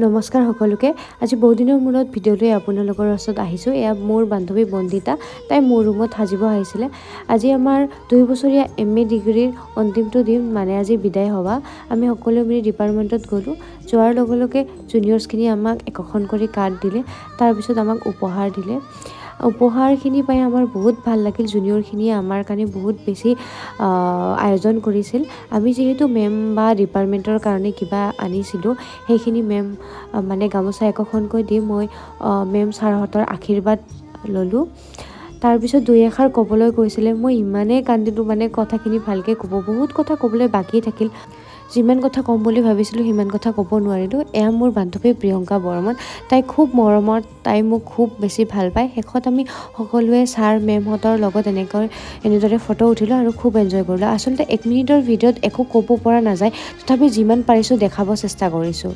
নমস্কাৰ সকলোকে আজি বহুদিনৰ মূৰত ভিডিঅ'লৈ আপোনালোকৰ ওচৰত আহিছোঁ। এয়া মোৰ বান্ধৱী বন্দিতা, তাই মোৰ ৰুমত সাজিব আহিছিলে। আজি আমাৰ 2 বছৰীয়া MA ডিগ্ৰীৰ অন্তিমটো দিন, মানে আজি বিদায় হোৱা। আমি সকলোৱে মিলি ডিপাৰ্টমেণ্টত গ'লোঁ। যোৱাৰ লগে লগে জুনিয়ৰ্ছখিনি আমাক একোখন কৰি কাৰ্ড দিলে, তাৰপিছত আমাক উপহাৰ দিলে। উপহাৰখিনি পাই আমাৰ বহুত ভাল লাগিল। জুনিয়ৰখিনিয়ে আমাৰ কাৰণে বহুত বেছি আয়োজন কৰিছিল। আমি যিহেতু মেম বা ডিপাৰ্টমেণ্টৰ কাৰণে কিবা আনিছিলোঁ, সেইখিনি মেম মানে গামোচা একোখনকৈ দি মই মেম ছাৰহঁতৰ আশীৰ্বাদ ল'লোঁ। তাৰপিছত 2 এষাৰ ক'বলৈ কৈছিলে। মই ইমানেই কান্দিলোঁ, মানে কথাখিনি ভালকৈ বহুত কথা ক'বলৈ বাকী থাকিল। যিমান কথা ক'ম বুলি ভাবিছিলোঁ সিমান কথা ক'ব নোৱাৰিলোঁ। এয়া মোৰ বান্ধৱী প্ৰিয়ংকা বৰ্মন। তাই খুব মৰমত, তাই মোক খুব বেছি ভাল পায়। শেষত আমি সকলোৱে ছাৰ মেমহঁতৰ লগত এনেদৰে ফটো উঠিলোঁ আৰু খুব এনজয় কৰিলোঁ। আচলতে 1 মিনিটৰ ভিডিঅ'ত একো ক'ব পৰা নাযায়, তথাপি যিমান পাৰিছোঁ দেখাব চেষ্টা কৰিছোঁ।